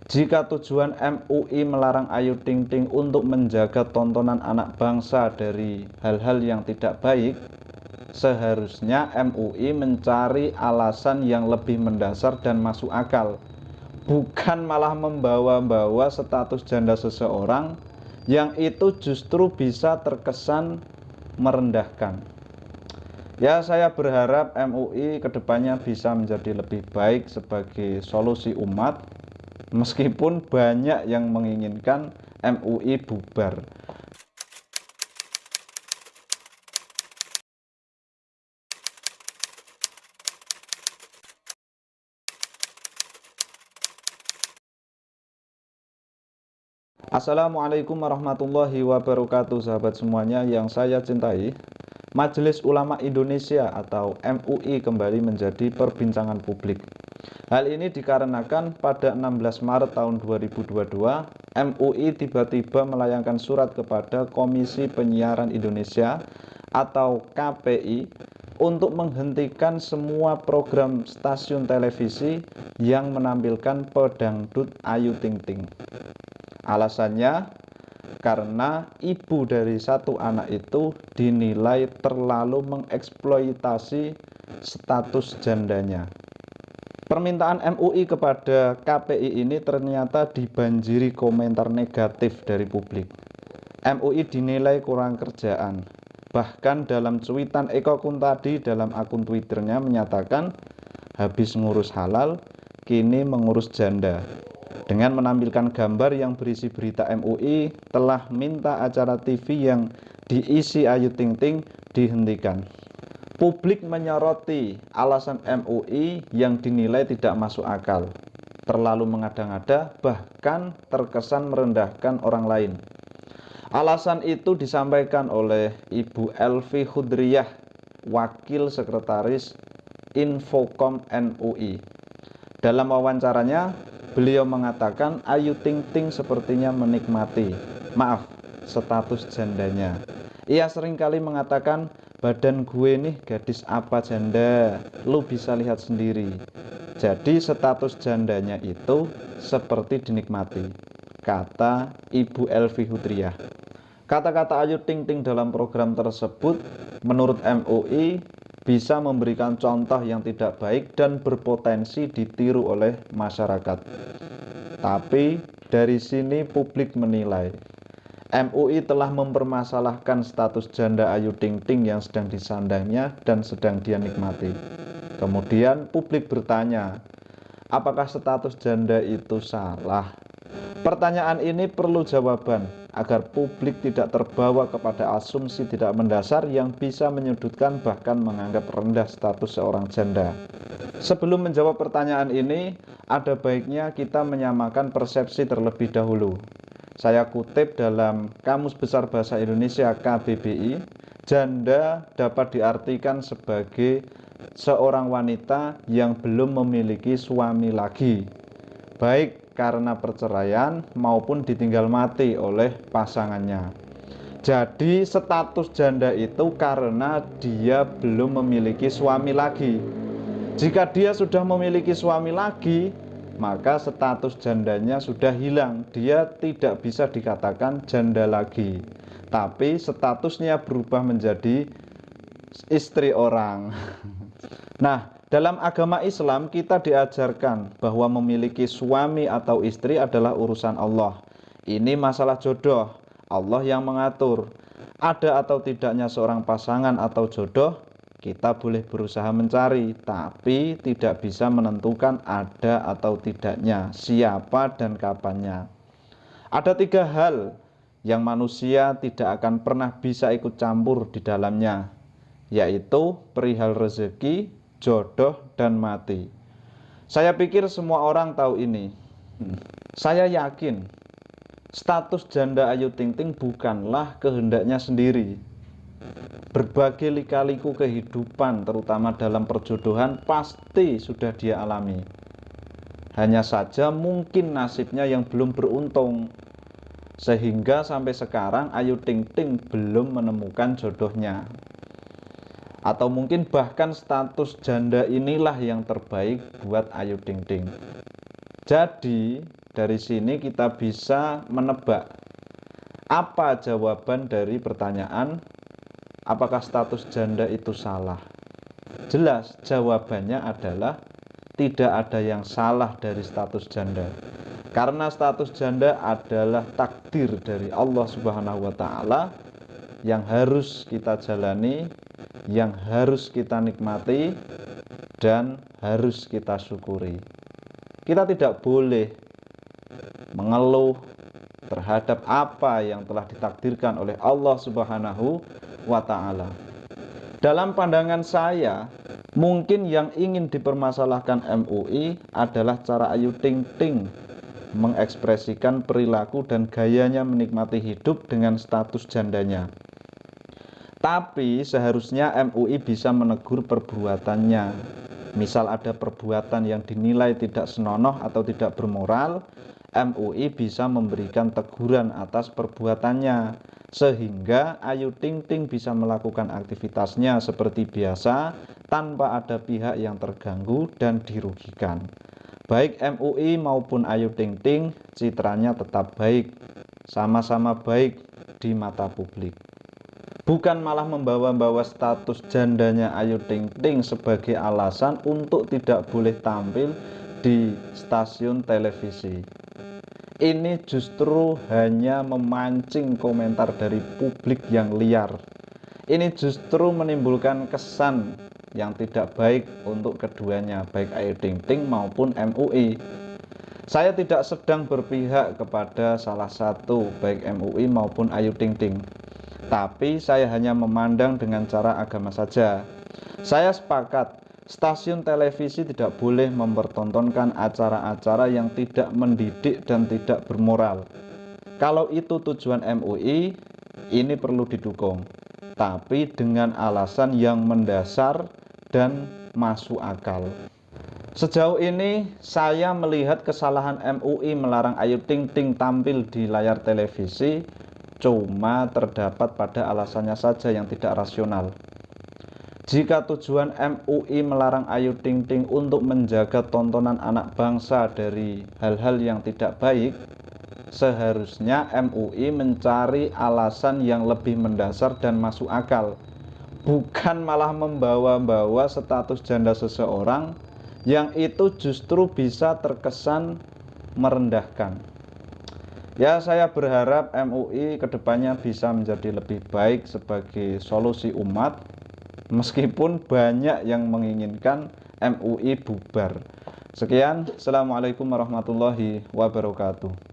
Jika tujuan MUI melarang Ayu Ting Ting untuk menjaga tontonan anak bangsa dari hal-hal yang tidak baik, seharusnya MUI mencari alasan yang lebih mendasar dan masuk akal, bukan malah membawa-bawa status janda seseorang yang itu justru bisa terkesan merendahkan. Ya, saya berharap MUI kedepannya bisa menjadi lebih baik sebagai solusi umat, meskipun banyak yang menginginkan MUI bubar. Assalamualaikum warahmatullahi wabarakatuh, sahabat semuanya yang saya cintai. Majelis Ulama Indonesia atau MUI kembali menjadi perbincangan publik. Hal ini dikarenakan pada 16 Maret tahun 2022, MUI tiba-tiba melayangkan surat kepada Komisi Penyiaran Indonesia atau KPI untuk menghentikan semua program stasiun televisi yang menampilkan pedangdut Ayu Ting Ting. Alasannya karena ibu dari satu anak itu dinilai terlalu mengeksploitasi status jandanya. Permintaan MUI kepada KPI ini ternyata dibanjiri komentar negatif dari publik. MUI dinilai kurang kerjaan. Bahkan dalam cuitan Eko Kuntadi dalam akun Twitternya menyatakan, habis ngurus halal, kini mengurus janda. Dengan menampilkan gambar yang berisi berita MUI telah minta acara TV yang diisi Ayu Ting Ting dihentikan. Publik menyoroti alasan MUI yang dinilai tidak masuk akal, terlalu mengada-ngada, bahkan terkesan merendahkan orang lain. Alasan itu disampaikan oleh Ibu Elvi Hudriyah, Wakil Sekretaris Infocom MUI. Dalam wawancaranya, beliau mengatakan Ayu Ting Ting sepertinya menikmati, status jandanya. Ia seringkali mengatakan, badan gue nih gadis apa janda, lu bisa lihat sendiri. Jadi status jandanya itu seperti dinikmati, kata Ibu Elvi Hudriyah. Kata-kata Ayu Ting Ting dalam program tersebut menurut MUI bisa memberikan contoh yang tidak baik dan berpotensi ditiru oleh masyarakat. Tapi dari sini publik menilai MUI telah mempermasalahkan status janda Ayu Ting Ting yang sedang disandangnya dan sedang dia nikmati. Kemudian publik bertanya, apakah status janda itu salah? Pertanyaan ini perlu jawaban agar publik tidak terbawa kepada asumsi tidak mendasar yang bisa menyudutkan bahkan menganggap rendah status seorang janda. Sebelum menjawab pertanyaan ini, ada baiknya kita menyamakan persepsi terlebih dahulu. Saya kutip dalam Kamus Besar Bahasa Indonesia KBBI, janda dapat diartikan sebagai seorang wanita yang belum memiliki suami lagi, baik karena perceraian maupun ditinggal mati oleh pasangannya. Jadi status janda itu karena dia belum memiliki suami lagi. Jika dia sudah memiliki suami lagi, maka status jandanya sudah hilang. Dia tidak bisa dikatakan janda lagi, tapi statusnya berubah menjadi istri orang. Nah, dalam agama Islam kita diajarkan bahwa memiliki suami atau istri adalah urusan Allah. Ini masalah jodoh, Allah yang mengatur. Ada atau tidaknya seorang pasangan atau jodoh, kita boleh berusaha mencari, tapi tidak bisa menentukan ada atau tidaknya, siapa dan kapannya. Ada 3 hal yang manusia tidak akan pernah bisa ikut campur di dalamnya, yaitu perihal rezeki, jodoh, dan mati. Saya pikir semua orang tahu ini. Saya yakin status janda Ayu Ting Ting bukanlah kehendaknya sendiri. Berbagai lika-liku kehidupan, terutama dalam perjodohan, pasti sudah dia alami. Hanya saja mungkin nasibnya yang belum beruntung, sehingga sampai sekarang Ayu Ting Ting belum menemukan jodohnya. Atau mungkin bahkan status janda inilah yang terbaik buat Ayu Ting Ting. Jadi dari sini kita bisa menebak apa jawaban dari pertanyaan apakah status janda itu salah. Jelas jawabannya adalah tidak ada yang salah dari status janda. Karena status janda adalah takdir dari Allah Subhanahu wa taala yang harus kita jalani, yang harus kita nikmati dan harus kita syukuri. Kita tidak boleh mengeluh terhadap apa yang telah ditakdirkan oleh Allah Subhanahu wa taala. Dalam pandangan saya, mungkin yang ingin dipermasalahkan MUI adalah cara Ayu Ting Ting mengekspresikan perilaku dan gayanya menikmati hidup dengan status jandanya. Tapi seharusnya MUI bisa menegur perbuatannya. Misal ada perbuatan yang dinilai tidak senonoh atau tidak bermoral, MUI bisa memberikan teguran atas perbuatannya sehingga Ayu Ting Ting bisa melakukan aktivitasnya seperti biasa tanpa ada pihak yang terganggu dan dirugikan. Baik MUI maupun Ayu Ting Ting citranya tetap baik, sama-sama baik di mata publik. Bukan malah membawa-bawa status jandanya Ayu Ting Ting sebagai alasan untuk tidak boleh tampil di stasiun televisi. Ini justru hanya memancing komentar dari publik yang liar. Ini justru menimbulkan kesan yang tidak baik untuk keduanya, baik Ayu Ting Ting maupun MUI. Saya tidak sedang berpihak kepada salah satu, baik MUI maupun Ayu Ting Ting. Tapi saya hanya memandang dengan cara agama saja. Saya sepakat, stasiun televisi tidak boleh mempertontonkan acara-acara yang tidak mendidik dan tidak bermoral. Kalau itu tujuan MUI, ini perlu didukung. Tapi dengan alasan yang mendasar dan masuk akal. Sejauh ini saya melihat kesalahan MUI melarang Ayu Ting Ting tampil di layar televisi cuma terdapat pada alasannya saja yang tidak rasional. Jika tujuan MUI melarang Ayu Ting Ting untuk menjaga tontonan anak bangsa dari hal-hal yang tidak baik, seharusnya MUI mencari alasan yang lebih mendasar dan masuk akal, bukan malah membawa-bawa status janda seseorang yang itu justru bisa terkesan merendahkan. Ya, saya berharap MUI kedepannya bisa menjadi lebih baik sebagai solusi umat, meskipun banyak yang menginginkan MUI bubar. Sekian, Assalamualaikum warahmatullahi wabarakatuh.